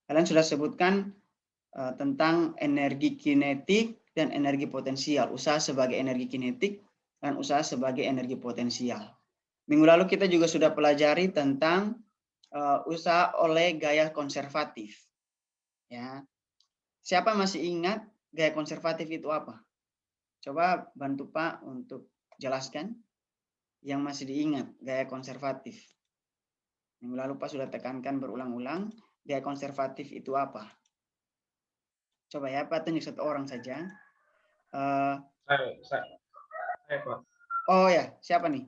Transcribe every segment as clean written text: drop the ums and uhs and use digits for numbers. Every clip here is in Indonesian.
Kalian sudah sebutkan tentang energi kinetik dan energi potensial, usaha sebagai energi kinetik dan usaha sebagai energi potensial. Minggu lalu kita juga sudah pelajari tentang usaha oleh gaya konservatif. Ya, siapa masih ingat gaya konservatif itu apa? Coba bantu Pak untuk jelaskan yang masih diingat gaya konservatif. Minggu lalu Pak sudah tekankan berulang-ulang, gaya konservatif itu apa? Coba ya Pak, tunjuk satu orang saja. Saya Pak. Oh ya, siapa nih?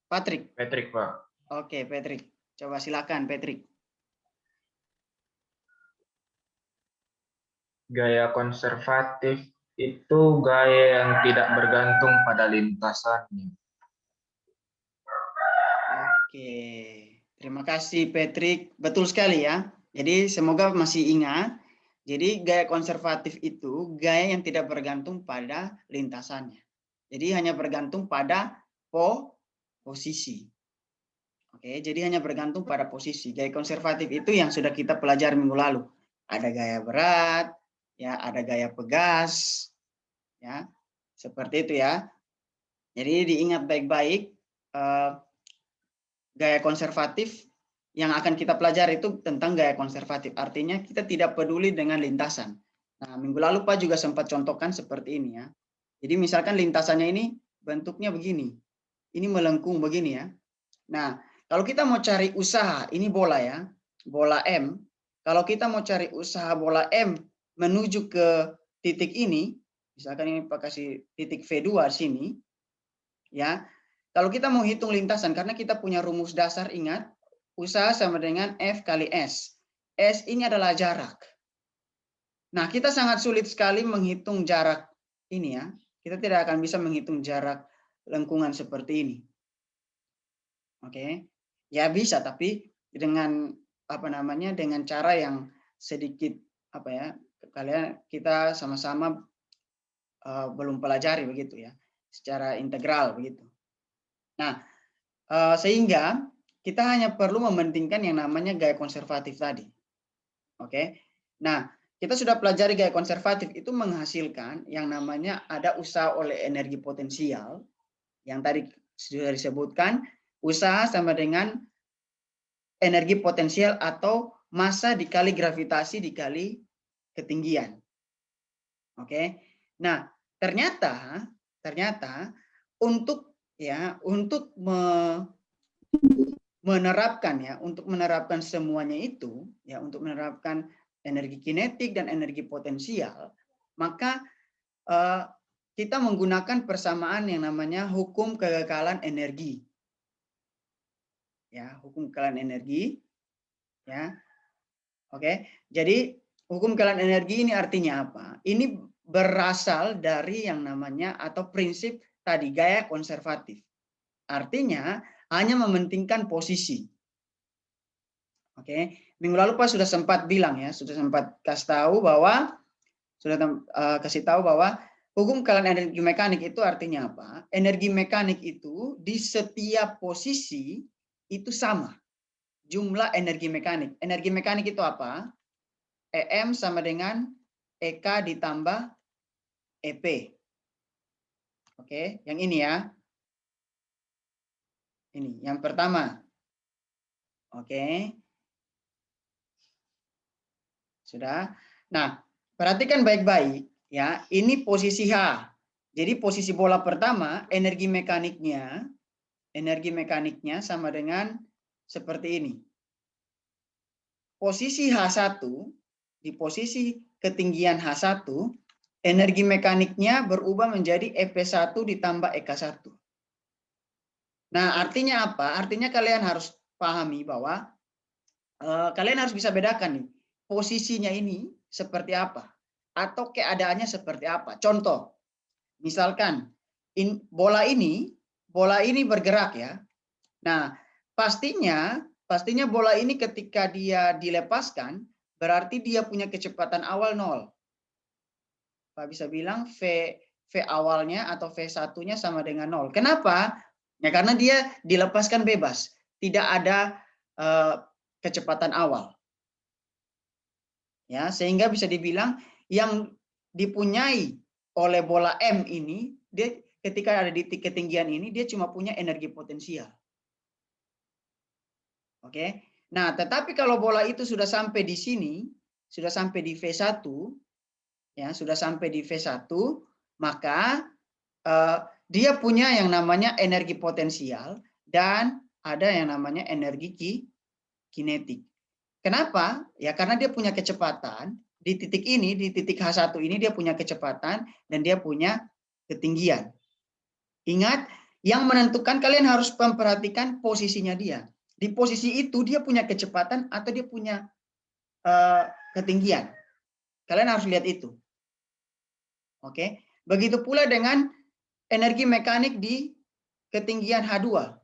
Patrick. Patrick Pak. Oke, Patrick. Coba silakan, Patrick. Gaya konservatif itu gaya yang tidak bergantung pada lintasannya. Oke, terima kasih Patrick. Betul sekali ya. Jadi semoga masih ingat. Jadi gaya konservatif itu gaya yang tidak bergantung pada lintasannya. Jadi hanya bergantung pada posisi. Oke, jadi hanya bergantung pada posisi. Gaya konservatif itu yang sudah kita pelajari minggu lalu. Ada gaya berat, ya, ada gaya pegas, ya, seperti itu ya. Jadi diingat baik-baik, gaya konservatif yang akan kita pelajari itu tentang gaya konservatif. Artinya kita tidak peduli dengan lintasan. Nah, minggu lalu Pak juga sempat contohkan seperti ini ya. Jadi misalkan lintasannya ini bentuknya begini. Ini melengkung begini ya. Nah, kalau kita mau cari usaha, ini bola ya, bola M. Kalau kita mau cari usaha bola M menuju ke titik ini, misalkan ini Pak kasih titik V2 sini, ya. Kalau kita mau hitung lintasan, karena kita punya rumus dasar, ingat, usaha sama dengan F kali S. S ini adalah jarak. Nah, kita sangat sulit sekali menghitung jarak ini ya. Kita tidak akan bisa menghitung jarak lengkungan seperti ini. Oke. Ya bisa, tapi dengan apa namanya? Dengan cara yang sedikit apa ya? Kita sama-sama belum pelajari begitu ya. Secara integral begitu. Nah, sehingga kita hanya perlu mementingkan yang namanya gaya konservatif tadi. Oke. Nah, kita sudah pelajari gaya konservatif itu menghasilkan yang namanya ada usaha oleh energi potensial yang tadi sudah disebutkan, usaha sama dengan energi potensial atau massa dikali gravitasi dikali ketinggian. Oke. Nah, ternyata untuk menerapkan semuanya itu ya, untuk menerapkan energi kinetik dan energi potensial, maka kita menggunakan persamaan yang namanya hukum kekekalan energi. Ya, hukum kekekalan energi ya. Oke. Jadi hukum kekekalan energi ini artinya apa? Ini berasal dari yang namanya atau prinsip tadi gaya konservatif. Artinya hanya mementingkan posisi. Oke, minggu lalu Pak sudah sempat bilang ya, sudah sempat kasih tahu bahwa hukum kekekalan energi mekanik itu artinya apa? Energi mekanik itu di setiap posisi itu sama jumlah energi mekanik. Energi mekanik itu apa? EM sama dengan EK ditambah EP. Oke, yang ini ya. Ini yang pertama. Oke. Sudah. Nah, perhatikan baik-baik ya. Ini posisi H. Jadi posisi bola pertama, energi mekaniknya sama dengan seperti ini. Posisi H1, di posisi ketinggian H1, energi mekaniknya berubah menjadi EP1 ditambah EK1. Nah, artinya apa? Artinya kalian harus pahami bahwa kalian harus bisa bedakan nih, posisinya ini seperti apa atau keadaannya seperti apa. Contoh, misalkan bola ini bergerak ya. Nah, pastinya bola ini ketika dia dilepaskan berarti dia punya kecepatan awal 0. Pak bisa bilang V awalnya atau V1-nya sama dengan 0. Kenapa? Ya karena dia dilepaskan bebas. Tidak ada kecepatan awal. Ya, sehingga bisa dibilang yang dipunyai oleh bola M ini, dia ketika ada di ketinggian ini, dia cuma punya energi potensial. Oke. Nah, tetapi kalau bola itu sudah sampai di sini, sudah sampai di V1, ya, sudah sampai di V1, maka dia punya yang namanya energi potensial dan ada yang namanya energi kinetik. Kenapa? Ya karena dia punya kecepatan di titik ini, di titik H1 ini dia punya kecepatan dan dia punya ketinggian. Ingat, yang menentukan kalian harus memperhatikan posisinya dia. Di posisi itu dia punya kecepatan atau dia punya ketinggian. Kalian harus lihat itu. Oke. Begitu pula dengan energi mekanik di ketinggian H2.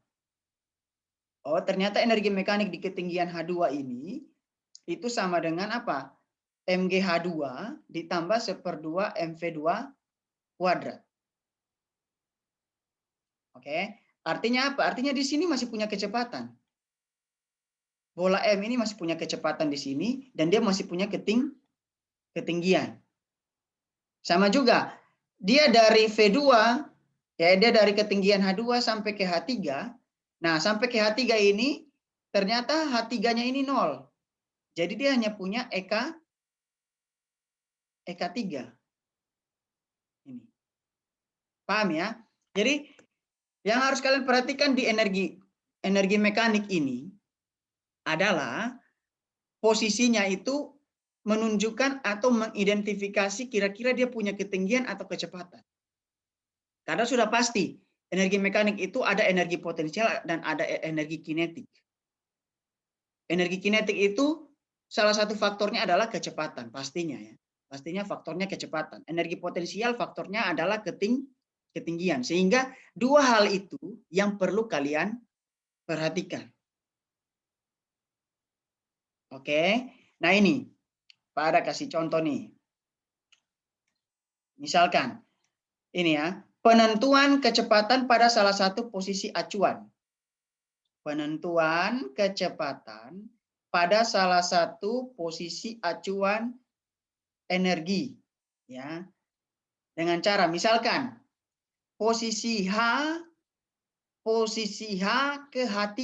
Oh, ternyata energi mekanik di ketinggian H2 ini itu sama dengan apa? MGH2 ditambah 1/2 MV2 kuadrat. Oke. Artinya apa? Artinya di sini masih punya kecepatan. Bola M ini masih punya kecepatan di sini dan dia masih punya ketinggian. Sama juga, dia dari V2, ya dia dari ketinggian H2 sampai ke H3. Nah, sampai ke H3 ini ternyata H3-nya ini 0. Jadi dia hanya punya EK 3. Ini. Paham ya? Jadi yang harus kalian perhatikan di energi mekanik ini adalah posisinya itu menunjukkan atau mengidentifikasi kira-kira dia punya ketinggian atau kecepatan. Karena sudah pasti energi mekanik itu ada energi potensial dan ada energi kinetik. Energi kinetik itu salah satu faktornya adalah kecepatan, pastinya ya. Pastinya faktornya kecepatan. Energi potensial faktornya adalah ketinggian. Sehingga dua hal itu yang perlu kalian perhatikan. Oke. Nah ini, Pak Ada kasih contoh nih. Misalkan, ini ya, penentuan kecepatan pada salah satu posisi acuan. Penentuan kecepatan pada salah satu posisi acuan energi, ya, dengan cara misalkan posisi H ke H3,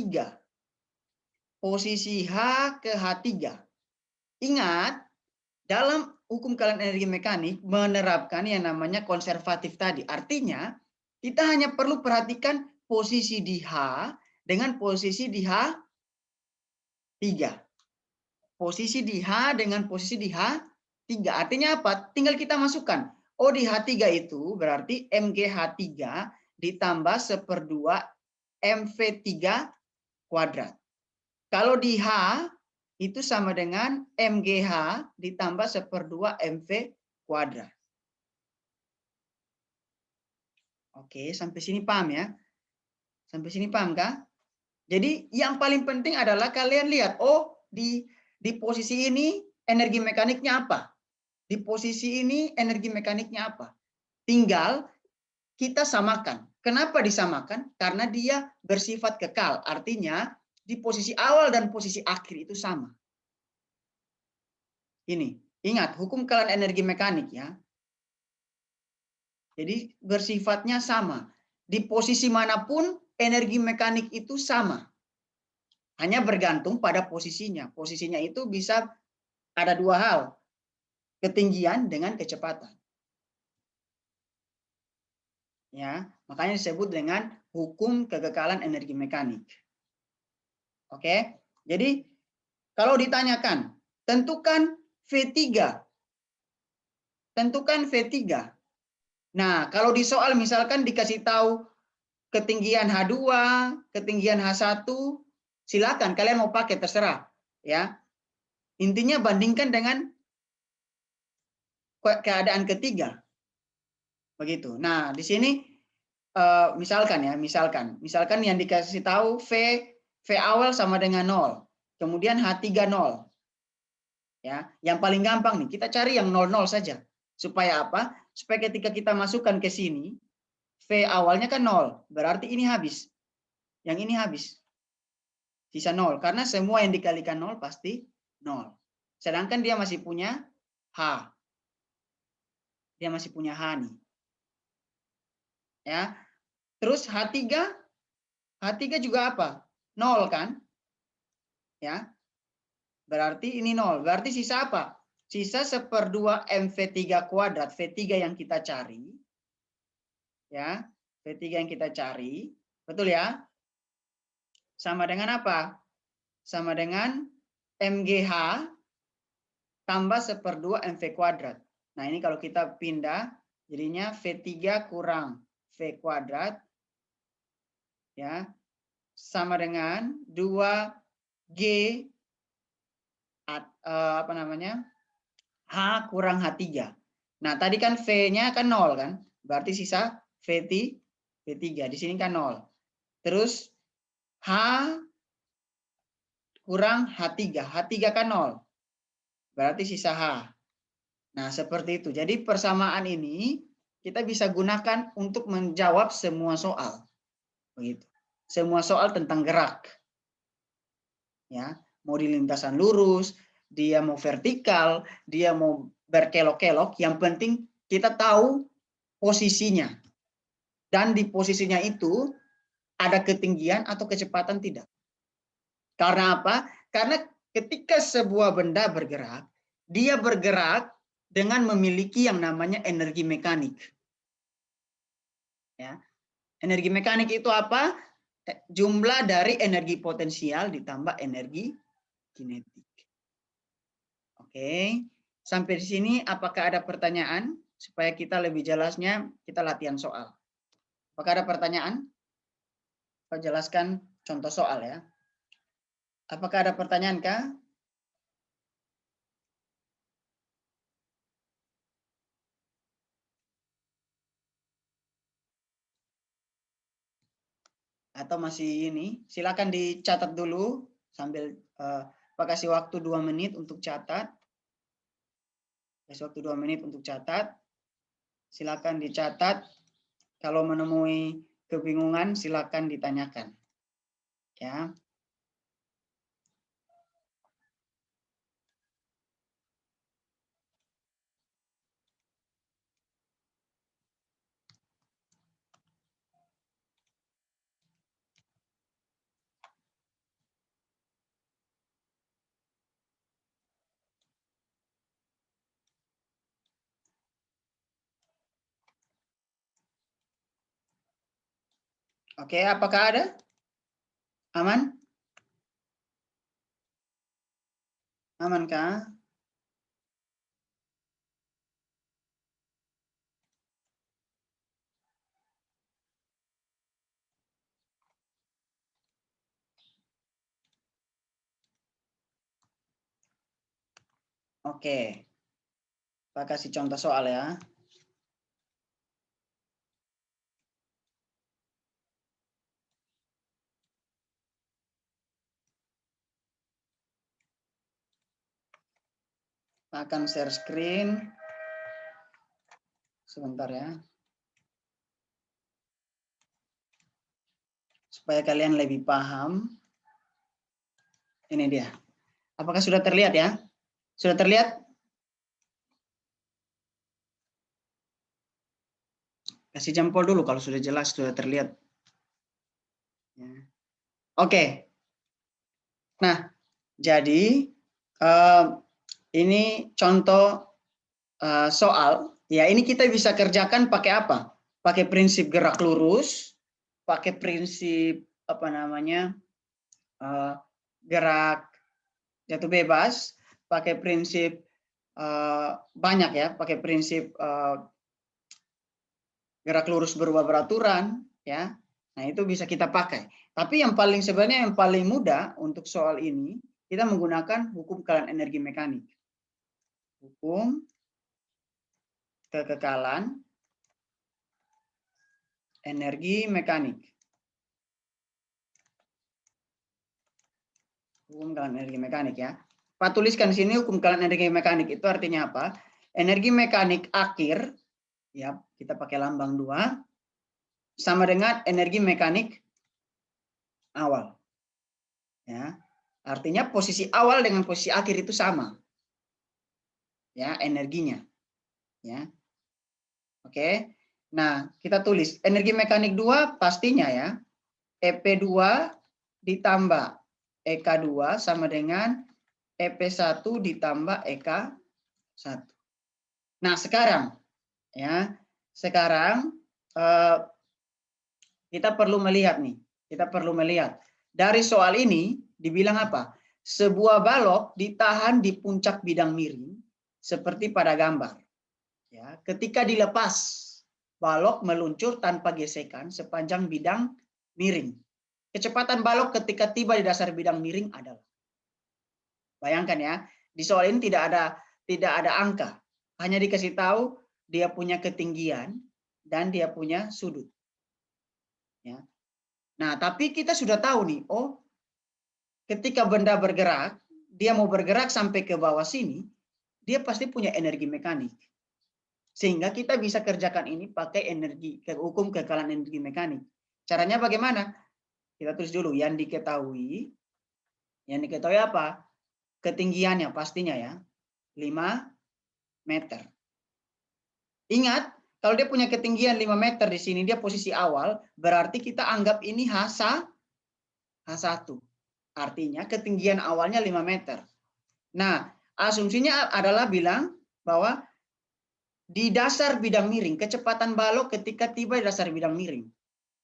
posisi H ke H3. Ingat, dalam hukum kalian energi mekanik menerapkan yang namanya konservatif tadi. Artinya kita hanya perlu perhatikan posisi di H dengan posisi di H3. Posisi di H dengan posisi di H3. Artinya apa? Tinggal kita masukkan. Oh, di H3 itu berarti MGH3 ditambah 1/2 MV3 kuadrat. Kalau di H itu sama dengan MGH ditambah 1/2 MV kuadrat. Oke, sampai sini paham ya? Sampai sini paham kah? Jadi yang paling penting adalah kalian lihat, oh di posisi ini energi mekaniknya apa? Di posisi ini energi mekaniknya apa? Tinggal kita samakan. Kenapa disamakan? Karena dia bersifat kekal. Artinya di posisi awal dan posisi akhir itu sama. Ini, ingat hukum kekalahan energi mekanik ya. Jadi bersifatnya sama. Di posisi manapun energi mekanik itu sama. Hanya bergantung pada posisinya. Posisinya itu bisa ada dua hal. Ketinggian dengan kecepatan. Ya, makanya disebut dengan hukum kekekalan energi mekanik. Oke. Jadi kalau ditanyakan, tentukan V3. Tentukan V3. Nah, kalau di soal misalkan dikasih tahu ketinggian H2, ketinggian H1, silakan kalian mau pakai terserah, ya. Intinya bandingkan dengan keadaan ketiga. Begitu. Nah, di sini misalkan yang dikasih tahu V awal sama dengan 0. Kemudian H3 0. Ya, yang paling gampang nih, kita cari yang 00 saja. Supaya apa? Supaya ketika kita masukkan ke sini, V awalnya kan 0, berarti ini habis. Yang ini habis. Sisa 0. Karena semua yang dikalikan 0 pasti 0. Sedangkan dia masih punya H. Dia masih punya H nih. Ya. Terus H3 juga apa? 0 kan? Ya. Berarti ini 0. Berarti sisa apa? Sisa 1/2 MV3 kuadrat. V3 yang kita cari. Ya. V3 yang kita cari. Betul ya? Sama dengan apa? Sama dengan MGH tambah 1/2 MV kuadrat. Nah, ini kalau kita pindah, jadinya V3 kurang V kuadrat, ya, sama dengan 2G, apa namanya, H kurang H3. Nah, tadi kan V-nya kan 0 kan? Berarti sisa V3. Di sini kan 0. Terus H kurang H3. H3 kan 0. Berarti sisa H. Nah, seperti itu. Jadi persamaan ini kita bisa gunakan untuk menjawab semua soal. Begitu. Semua soal tentang gerak. Ya, mau di lintasan lurus, dia mau vertikal, dia mau berkelok-kelok, yang penting kita tahu posisinya. Dan di posisinya itu ada ketinggian atau kecepatan tidak. Karena apa? Karena ketika sebuah benda bergerak, dia bergerak dengan memiliki yang namanya energi mekanik. Ya. Energi mekanik itu apa? Jumlah dari energi potensial ditambah energi kinetik. Oke, sampai di sini apakah ada pertanyaan? Supaya kita lebih jelasnya, kita latihan soal. Apakah ada pertanyaan? Saya jelaskan contoh soal ya. Apakah ada pertanyaan kah? Atau masih ini? Silakan dicatat dulu sambil Pak kasih waktu 2 menit untuk catat. Kasih waktu 2 menit untuk catat. Silakan dicatat. Kalau menemui kebingungan silakan ditanyakan. Ya. Oke, apakah ada? Aman? Amankah? Oke. Pak kasih contoh soal ya. Akan share screen. Sebentar ya. Supaya kalian lebih paham. Ini dia. Apakah sudah terlihat ya? Sudah terlihat? Kasih jempol dulu kalau sudah jelas, sudah terlihat. Ya. Oke. Nah, jadi ini contoh soal. Ya, ini kita bisa kerjakan pakai apa? Pakai prinsip gerak lurus, pakai prinsip apa namanya gerak jatuh bebas, pakai prinsip banyak ya, pakai prinsip gerak lurus berubah beraturan, ya. Nah, itu bisa kita pakai. Tapi yang paling sebenarnya yang paling mudah untuk soal ini, kita menggunakan hukum kekekalan energi mekanik. Hukum kekekalan energi mekanik. Hukum kekekalan energi mekanik ya. Pak tuliskan di sini hukum kekekalan energi mekanik itu artinya apa? Energi mekanik akhir, ya, kita pakai lambang 2, sama dengan energi mekanik awal. Ya. Artinya posisi awal dengan posisi akhir itu sama. Ya, energinya. Ya. Oke. Nah, kita tulis energi mekanik 2 pastinya ya. EP2 ditambah EK2 sama dengan EP1 ditambah EK1. Nah, sekarang ya. Sekarang kita perlu melihat nih. Kita perlu melihat. Dari soal ini dibilang apa? Sebuah balok ditahan di puncak bidang miring seperti pada gambar. Ya, ketika dilepas, balok meluncur tanpa gesekan sepanjang bidang miring. Kecepatan balok ketika tiba di dasar bidang miring adalah. Bayangkan ya, di soal ini tidak ada angka. Hanya dikasih tahu dia punya ketinggian dan dia punya sudut. Ya. Nah, tapi kita sudah tahu nih, oh, ketika benda bergerak, dia mau bergerak sampai ke bawah sini, dia pasti punya energi mekanik. Sehingga kita bisa kerjakan ini pakai hukum kekekalan energi mekanik. Caranya bagaimana? Kita tulis dulu yang diketahui. Yang diketahui apa? Ketinggiannya pastinya ya, 5 meter. Ingat, kalau dia punya ketinggian 5 meter di sini, dia posisi awal, berarti kita anggap ini H1. Artinya ketinggian awalnya 5 meter. Nah, asumsinya adalah bilang bahwa di dasar bidang miring, kecepatan balok ketika tiba di dasar bidang miring.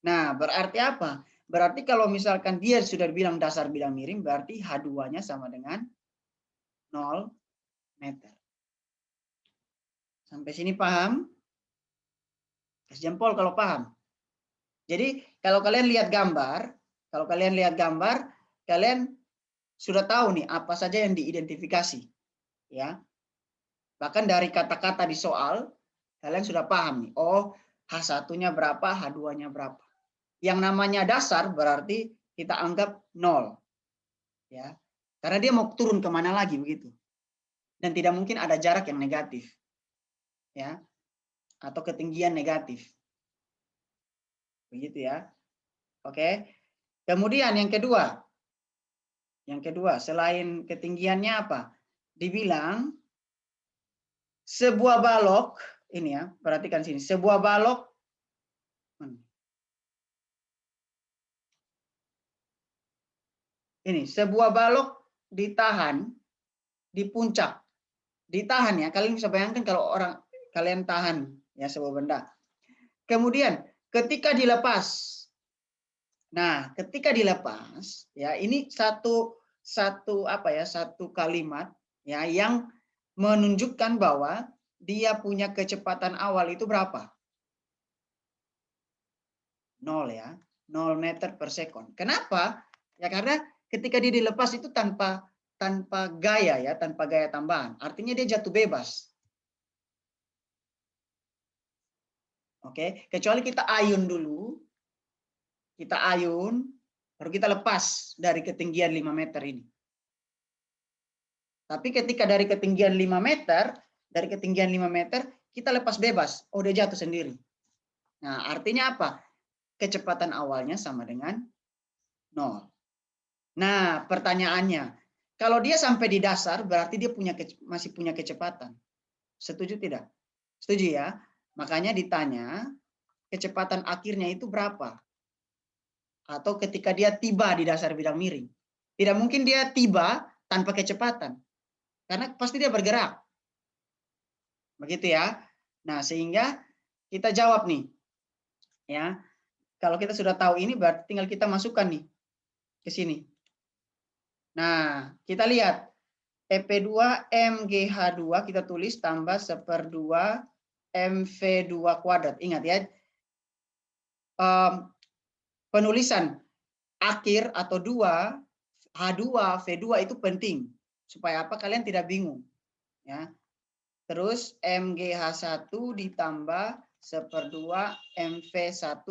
Nah, berarti apa? Berarti kalau misalkan dia sudah bilang dasar bidang miring, berarti H2-nya sama dengan 0 meter. Sampai sini paham? Kasih jempol kalau paham. Jadi, kalau kalian lihat gambar, kalian sudah tahu nih apa saja yang diidentifikasi. Ya. Bahkan dari kata-kata di soal, kalian sudah paham nih. Oh, H1-nya berapa, H2-nya berapa. Yang namanya dasar berarti kita anggap 0. Ya. Karena dia mau turun kemana lagi begitu. Dan tidak mungkin ada jarak yang negatif. Ya. Atau ketinggian negatif. Begitu ya. Oke. Kemudian yang kedua. Yang kedua, selain ketinggiannya apa? Dibilang sebuah balok, ini ya, perhatikan sini. Sebuah balok ini, sebuah balok ditahan di puncak. Ditahan ya. Kalian bisa bayangkan kalau kalian tahan ya sebuah benda. Kemudian ketika dilepas. Nah, ketika dilepas ya ini satu kalimat ya yang menunjukkan bahwa dia punya kecepatan awal itu berapa? 0 ya. 0 meter per sekon. Kenapa? Ya karena ketika dia dilepas itu tanpa gaya ya, tanpa gaya tambahan. Artinya dia jatuh bebas. Oke, kecuali kita ayun dulu. Kita ayun, baru kita lepas dari ketinggian 5 meter ini. Tapi ketika dari ketinggian 5 meter, kita lepas bebas. Oh, dia jatuh sendiri. Nah, artinya apa? Kecepatan awalnya sama dengan 0. Nah, pertanyaannya, kalau dia sampai di dasar, berarti dia masih punya kecepatan. Setuju tidak? Setuju ya? Makanya ditanya, kecepatan akhirnya itu berapa? Atau ketika dia tiba di dasar bidang miring. Tidak mungkin dia tiba tanpa kecepatan. Karena pasti dia bergerak. Begitu ya. Nah, sehingga kita jawab nih. Ya. Kalau kita sudah tahu ini berarti tinggal kita masukkan nih ke sini. Nah, kita lihat EP2 MGH2 kita tulis tambah 1/2 MV2 kuadrat. Ingat ya. Penulisan akhir atau 2 H2 V2 itu penting supaya apa kalian tidak bingung ya. Terus MGH1 ditambah 1/2 MV1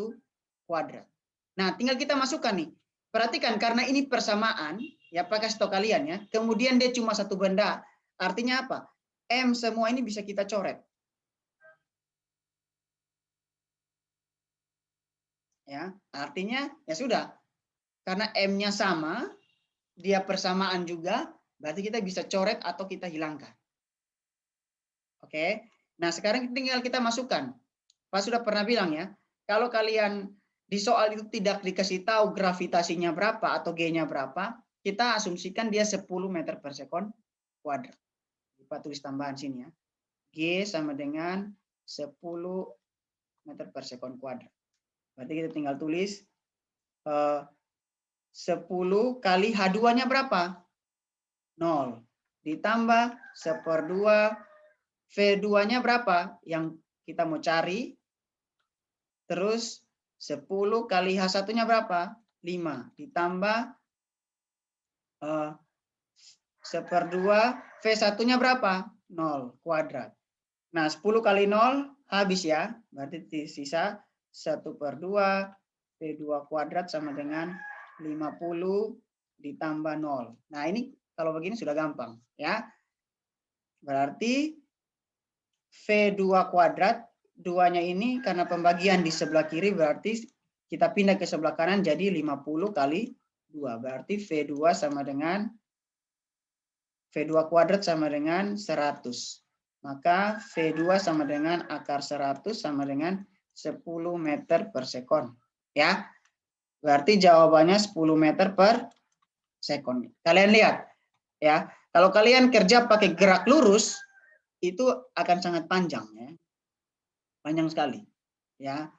kuadrat. Nah, tinggal kita masukkan nih. Perhatikan karena ini persamaan, ya pakai stok kalian ya. Kemudian dia cuma satu benda. Artinya apa? M semua ini bisa kita coret. Ya, artinya ya sudah. Karena M-nya sama, dia persamaan juga, berarti kita bisa coret atau kita hilangkan. Oke. Nah, sekarang tinggal kita masukkan. Pak sudah pernah bilang ya, kalau kalian di soal itu tidak dikasih tahu gravitasinya berapa atau G-nya berapa, kita asumsikan dia 10 meter per sekon kuadrat. Pak tulis tambahan sini ya. G sama dengan 10 meter per sekon kuadrat. Berarti kita tinggal tulis 10 kali H2-nya berapa? 0. Ditambah 1/2 V2-nya berapa? Yang kita mau cari. Terus 10 kali H1-nya berapa? 5. Ditambah 1/2 V1-nya berapa? 0 kuadrat. Nah, 10 kali 0 habis ya. Berarti sisa 1/2 V2 kuadrat sama dengan 50 ditambah 0. Nah, ini kalau begini sudah gampang ya. Berarti V2 kuadrat, 2-nya ini karena pembagian di sebelah kiri berarti kita pindah ke sebelah kanan jadi 50 kali 2. Berarti V2 sama dengan V2 kuadrat sama dengan 100. Maka V2 sama dengan akar 100 sama dengan 10 meter per sekon. Ya. Berarti jawabannya 10 meter per sekon. Kalian lihat ya. Kalau kalian kerja pakai gerak lurus itu akan sangat panjang ya. Panjang sekali ya.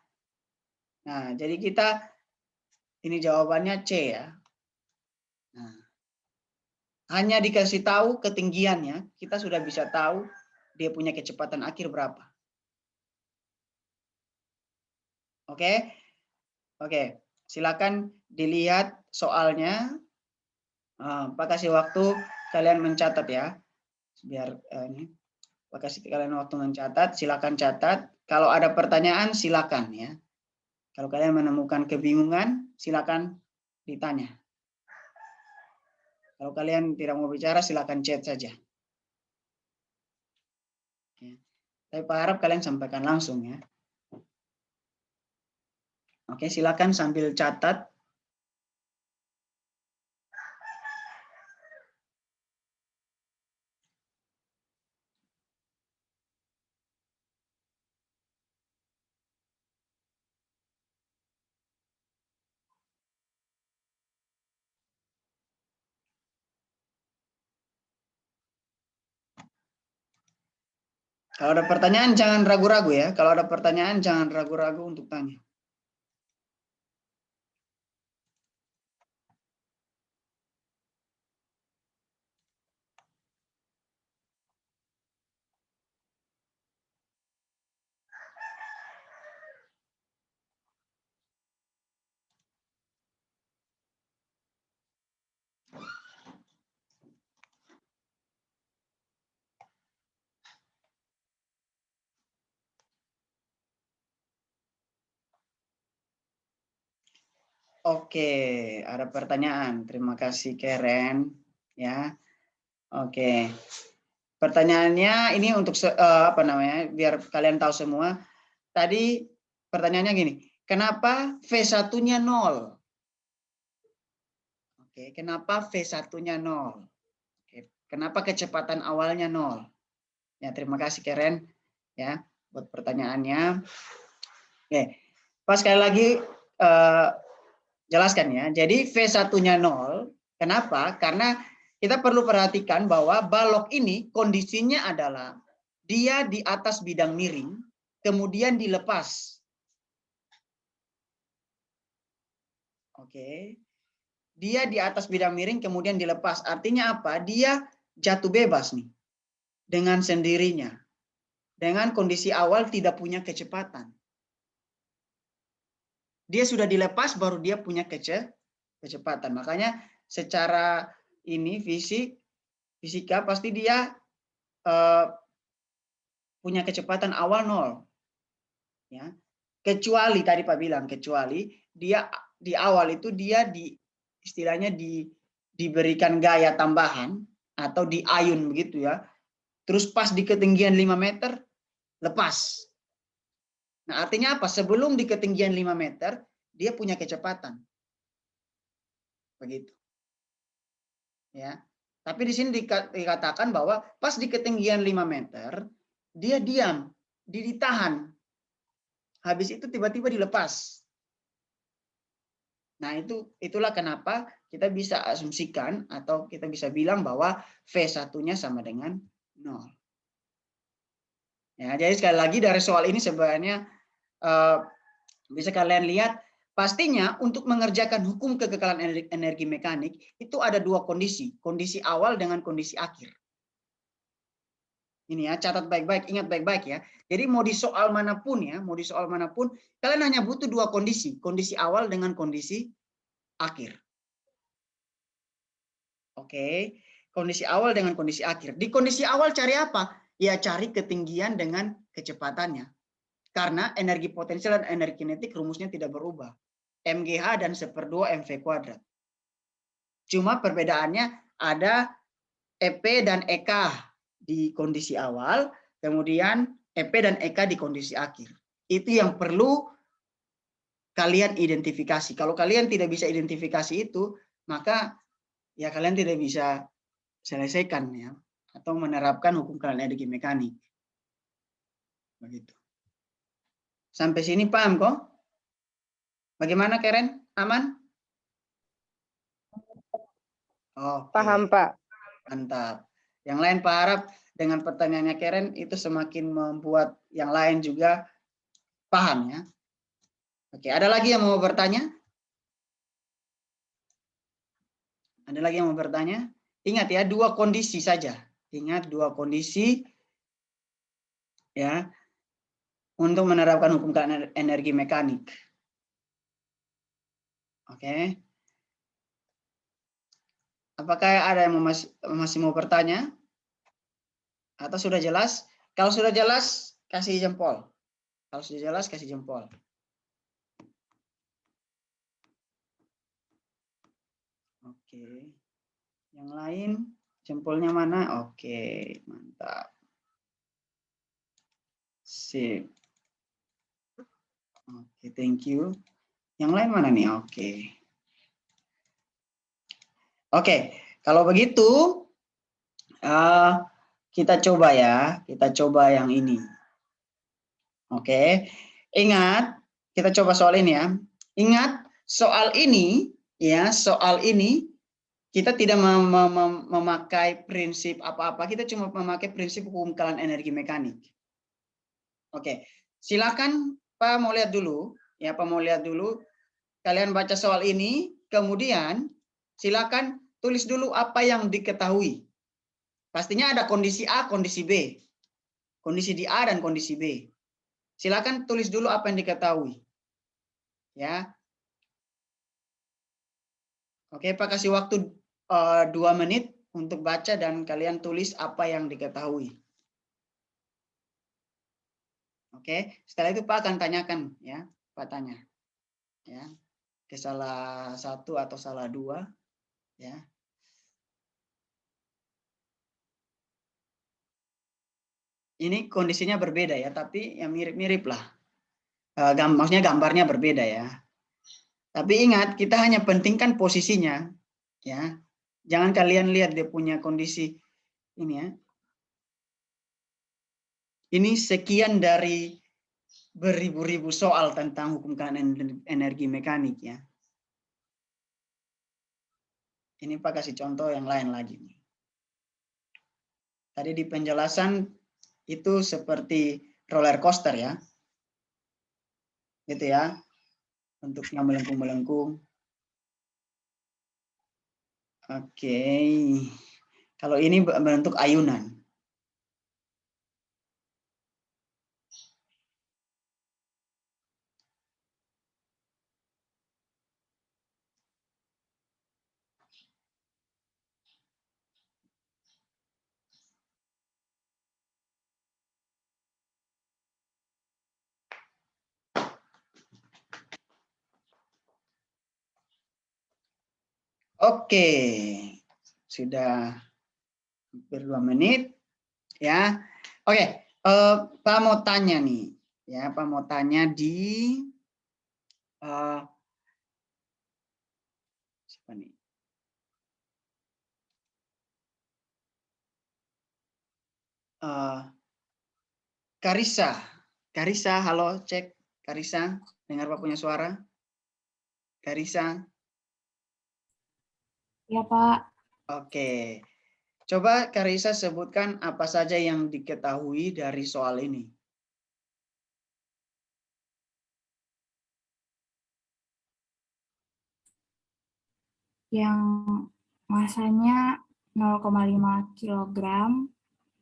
Nah, jadi kita ini jawabannya C ya. Nah, hanya dikasih tahu ketinggiannya, kita sudah bisa tahu dia punya kecepatan akhir berapa. Oke? Oke, silakan dilihat soalnya. Pak kasih waktu kalian mencatat ya. Biar ini Pak kasih kalian waktu mencatat, silakan catat. Kalau ada pertanyaan silakan ya. Kalau kalian menemukan kebingungan, silakan ditanya. Kalau kalian tidak mau bicara, silakan chat saja. Saya harap kalian sampaikan langsung ya. Oke, silakan sambil catat. Kalau ada pertanyaan jangan ragu-ragu ya. Kalau ada pertanyaan jangan ragu-ragu untuk tanya. Oke, ada pertanyaan. Terima kasih Karen ya. Oke. Pertanyaannya ini untuk apa namanya? Biar kalian tahu semua. Tadi pertanyaannya gini, kenapa V1-nya 0? Oke, kenapa V1-nya 0? Oke, kenapa kecepatan awalnya 0? Ya, terima kasih Karen ya buat pertanyaannya. Oke. Pas sekali lagi jelaskan ya. Jadi V1-nya 0. Kenapa? Karena kita perlu perhatikan bahwa balok ini kondisinya adalah dia di atas bidang miring, kemudian dilepas. Oke. Dia di atas bidang miring, kemudian dilepas. Artinya apa? Dia jatuh bebas nih. Dengan sendirinya. Dengan kondisi awal tidak punya kecepatan. Dia sudah dilepas, baru dia punya kecepatan. Makanya secara ini fisika pasti dia punya kecepatan awal 0. Ya. Kecuali tadi Pak bilang, kecuali dia di awal itu dia istilahnya diberikan gaya tambahan atau diayun begitu ya. Terus pas di ketinggian 5 meter lepas. Nah, artinya apa? Sebelum di ketinggian 5 meter dia punya kecepatan. Begitu. Ya. Tapi di sini dikatakan bahwa pas di ketinggian 5 meter, dia diam, ditahan. Habis itu tiba-tiba dilepas. Nah, itulah kenapa kita bisa asumsikan atau kita bisa bilang bahwa V1-nya sama dengan 0. Ya, jadi sekali lagi dari soal ini sebenarnya bisa kalian lihat, pastinya untuk mengerjakan hukum kekekalan energi mekanik itu ada dua kondisi awal dengan kondisi akhir. Ini ya, catat baik-baik, ingat baik-baik ya. Jadi mau di soal manapun ya, kalian hanya butuh dua kondisi awal dengan kondisi akhir. Oke, kondisi awal dengan kondisi akhir. Di kondisi awal cari apa? Ya cari ketinggian dengan kecepatannya. Karena energi potensial dan energi kinetik rumusnya tidak berubah. MGH dan 1/2 MV kuadrat. Cuma perbedaannya ada EP dan EK di kondisi awal, kemudian EP dan EK di kondisi akhir. Itu yang perlu kalian identifikasi. Kalau kalian tidak bisa identifikasi itu, maka ya kalian tidak bisa selesaikan ya atau menerapkan hukum kekekalan energi mekanik. Begitu. Sampai sini paham kok? Bagaimana Karen? Aman? Oke. Paham, Pak. Mantap. Yang lain Pak harap dengan pertanyaannya Karen itu semakin membuat yang lain juga paham ya. Oke, ada lagi yang mau bertanya? Ada lagi yang mau bertanya? Ingat ya, dua kondisi saja. Ingat dua kondisi ya untuk menerapkan hukum kekekalan energi mekanik. Oke. Apakah ada yang masih mau bertanya? Atau sudah jelas? Kalau sudah jelas, kasih jempol. Kalau sudah jelas, kasih jempol. Oke. Yang lain, jempolnya mana? Oke, mantap. Sip. Oke, thank you. Yang lain mana nih? Oke. Oke, kalau begitu, kita coba ya. Kita coba yang ini. Oke, ingat, kita coba soal ini ya. Ingat, soal ini, ya, soal ini, kita tidak memakai prinsip apa-apa, kita cuma memakai prinsip hukum kekekalan energi mekanik. Oke, silakan Pak mau lihat dulu, ya Pak mau lihat dulu. Kalian baca soal ini, kemudian silakan tulis dulu apa yang diketahui. Pastinya ada kondisi A, kondisi B, kondisi di A dan kondisi B. Silakan tulis dulu apa yang diketahui. Ya. Oke, Pak kasih waktu 2 menit untuk baca dan kalian tulis apa yang diketahui. Oke, setelah itu Pak akan tanyakan ya, Pak tanya. Ya. Ke salah satu atau salah dua ya. Ini kondisinya berbeda ya, tapi yang mirip-mirip lah. Maksudnya gambarnya berbeda ya. Tapi ingat, kita hanya pentingkan posisinya ya. Jangan kalian lihat dia punya kondisi ini ya. Ini sekian dari beribu-ribu soal tentang hukum kekekalan energi mekanik ya. Ini Pak kasih contoh yang lain lagi nih. Tadi di penjelasan itu seperti roller coaster ya. Gitu ya. Bentuknya melengkung-melengkung. Oke. Kalau ini bentuk ayunan. Oke. Sudah hampir 2 menit ya. Oke, Pak mau tanya nih. Ya, Pak mau tanya di siapa nih? Karissa. Karissa, halo, cek. Karissa, dengar Pak punya suara? Karissa. Ya, Pak. Oke. Coba Karissa sebutkan apa saja yang diketahui dari soal ini. Yang masanya 0,5 kilogram,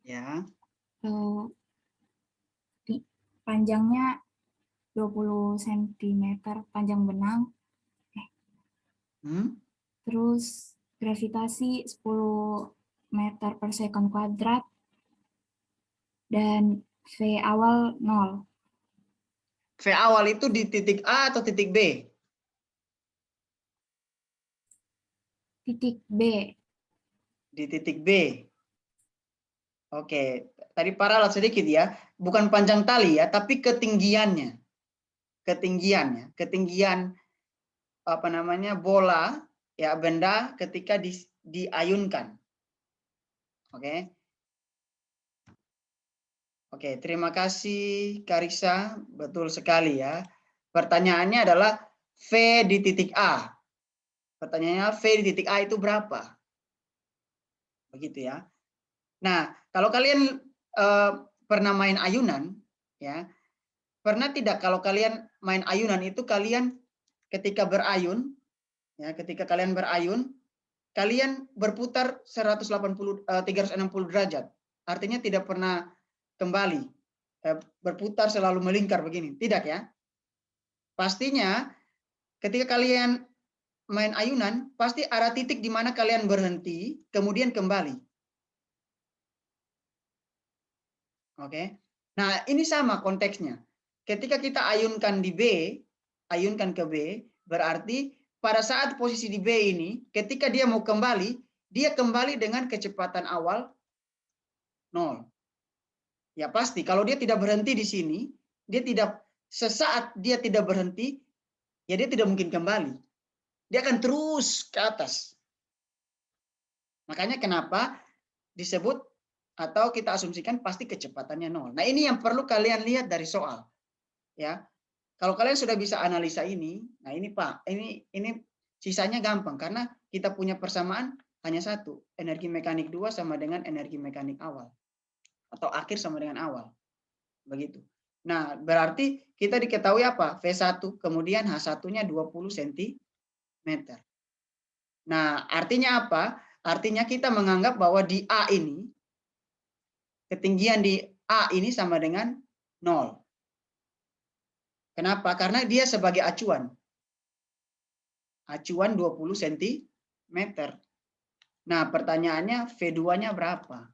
Ya. panjangnya 20 cm, panjang benang. Terus gravitasi 10 meter per sekon kuadrat, dan V awal 0. V awal itu di titik A atau titik B? Titik B. Di titik B. Oke, tadi paralat sedikit ya. Bukan panjang tali ya, tapi ketinggiannya. Ketinggiannya, ketinggian apa namanya bola ya, benda ketika diayunkan. Oke. Oke, terima kasih Karissa, betul sekali ya. Pertanyaannya adalah V di titik A. Pertanyaannya V di titik A itu berapa? Begitu ya. Nah, kalau kalian pernah main ayunan ya, pernah tidak kalau kalian main ayunan itu kalian ketika berayun ya, ketika kalian berayun kalian berputar 360 derajat. Artinya tidak pernah kembali, berputar selalu melingkar begini, tidak ya? Pastinya ketika kalian main ayunan, pasti ada titik di mana kalian berhenti, kemudian kembali. Oke. Nah, ini sama konteksnya. Ketika kita ayunkan di B, ayunkan ke B, berarti pada saat posisi di B ini, ketika dia mau kembali, dia kembali dengan kecepatan awal 0. Ya pasti, kalau dia tidak berhenti di sini, dia tidak sesaat dia tidak berhenti, ya dia tidak mungkin kembali. Dia akan terus ke atas. Makanya kenapa disebut atau kita asumsikan pasti kecepatannya 0. Nah, ini yang perlu kalian lihat dari soal. Ya. Kalau kalian sudah bisa analisa ini, nah ini Pak, ini sisanya gampang karena kita punya persamaan hanya satu, energi mekanik 2 sama dengan energi mekanik awal. Atau akhir sama dengan awal. Begitu. Nah, berarti kita diketahui apa? V1, kemudian H1-nya 20 cm. Nah, artinya apa? Artinya kita menganggap bahwa di A ini, ketinggian di A ini sama dengan 0. Kenapa? Karena dia sebagai acuan. Acuan 20 cm. Nah, pertanyaannya V2-nya berapa?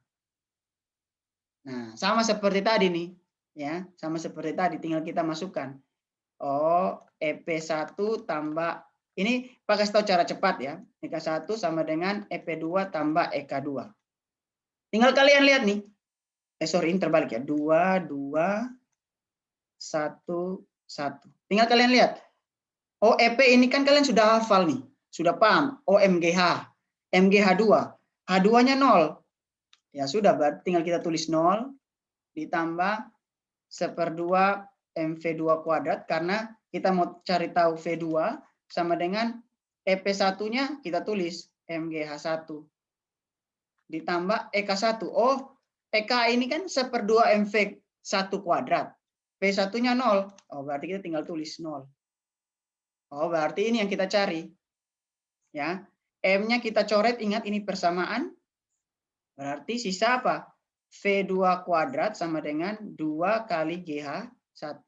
Nah, sama seperti tadi nih. Ya, sama seperti tadi, tinggal kita masukkan. Oh, EP1 tambah, ini pakai tahu cara cepat ya. EK1 sama dengan EP2 tambah EK2. Tinggal kalian lihat nih. Sorry, ini terbalik ya. 2, 2, 1, 1. Tinggal kalian lihat. Oh, EP ini kan kalian sudah hafal nih. Sudah paham. Oh, MGH. MGH2. H2-nya 0. Ya sudah, berarti tinggal kita tulis 0 ditambah 1/2 MV2 kuadrat karena kita mau cari tahu V2 sama dengan EP1-nya kita tulis MGH1 ditambah EK1. Oh, EK ini kan 1/2 MV1 kuadrat. P1-nya 0. Oh, berarti kita tinggal tulis 0. Oh, berarti ini yang kita cari. Ya. M-nya kita coret, ingat ini persamaan. Berarti sisa apa? V2 kuadrat sama dengan 2 kali GH1.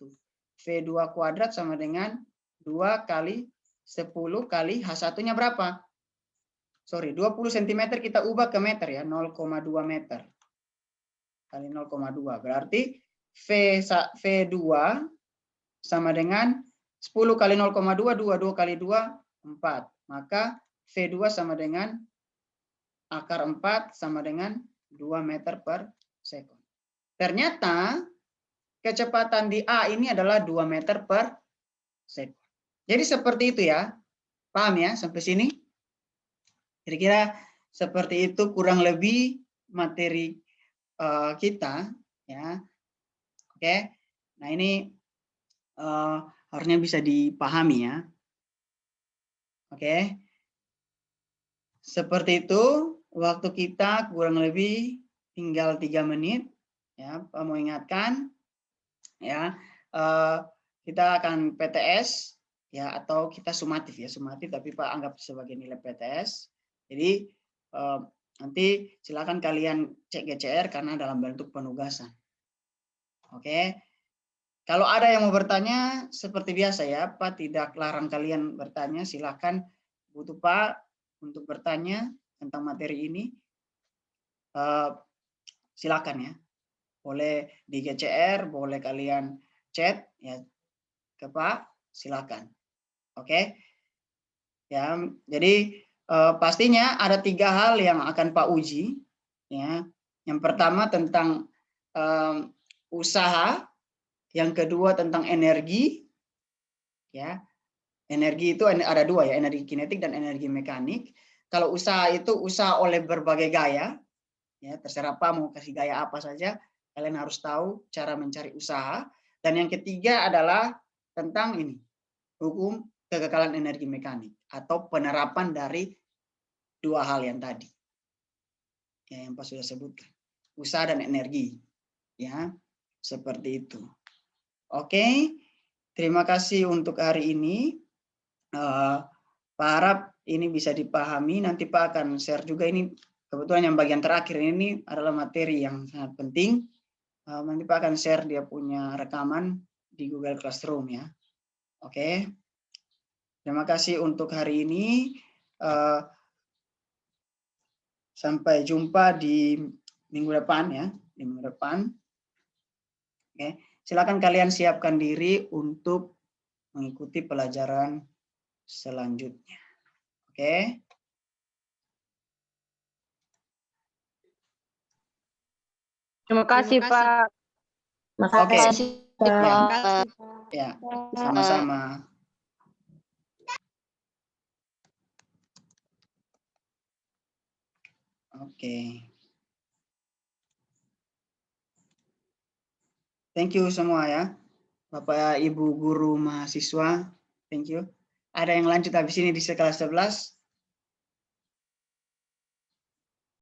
V2 kuadrat sama dengan 2 kali 10 kali H1-nya berapa? Sorry, 20 cm kita ubah ke meter ya, 0,2 meter. Kali 0,2. Berarti V2 sama dengan 10 kali 0,2, 2 kali 2, 4. Maka V2 sama dengan akar 4 sama dengan 2 meter per sekon. Ternyata kecepatan di A ini adalah 2 meter per sekon. Jadi seperti itu ya. Paham ya sampai sini? Kira-kira seperti itu kurang lebih materi kita, ya. Oke. Nah, ini harusnya bisa dipahami ya. Oke. Seperti itu, waktu kita kurang lebih tinggal 3 menit. Ya, Pak mau ingatkan, ya, kita akan PTS, ya, atau kita sumatif ya, sumatif, tapi Pak anggap sebagai nilai PTS. Jadi nanti silakan kalian cek GCR karena dalam bentuk penugasan. Oke. Kalau ada yang mau bertanya, seperti biasa ya, Pak tidak larang kalian bertanya, silakan butuh Pak untuk bertanya tentang materi ini. Silakan ya. Boleh di GCR, boleh kalian chat ya ke Pak, silakan. Oke. Ya, jadi pastinya ada 3 hal yang akan Pak uji ya. Yang pertama tentang usaha, yang kedua tentang energi, ya. Energi itu ada 2 ya, energi kinetik dan energi mekanik. Kalau usaha itu usaha oleh berbagai gaya, ya terserah Pak mau kasih gaya apa saja, kalian harus tahu cara mencari usaha. Dan yang ketiga adalah tentang ini, hukum kekekalan energi mekanik atau penerapan dari 2 hal yang tadi, ya yang Pak sudah sebutkan, usaha dan energi, ya seperti itu. Oke, terima kasih untuk hari ini. Pak harap ini bisa dipahami. Nanti Pak akan share juga ini. Kebetulan yang bagian terakhir ini adalah materi yang sangat penting. Nanti Pak akan share dia punya rekaman di Google Classroom ya. Oke. Terima kasih untuk hari ini. Sampai jumpa di minggu depan ya. Di minggu depan. Oke. Silakan kalian siapkan diri untuk mengikuti pelajaran selanjutnya. Oke. Terima kasih, Pak. Oke. Pak. Ya, sama-sama. Oke. Thank you semua ya. Bapak Ibu guru mahasiswa, thank you. Ada yang lanjut habis ini di kelas 11?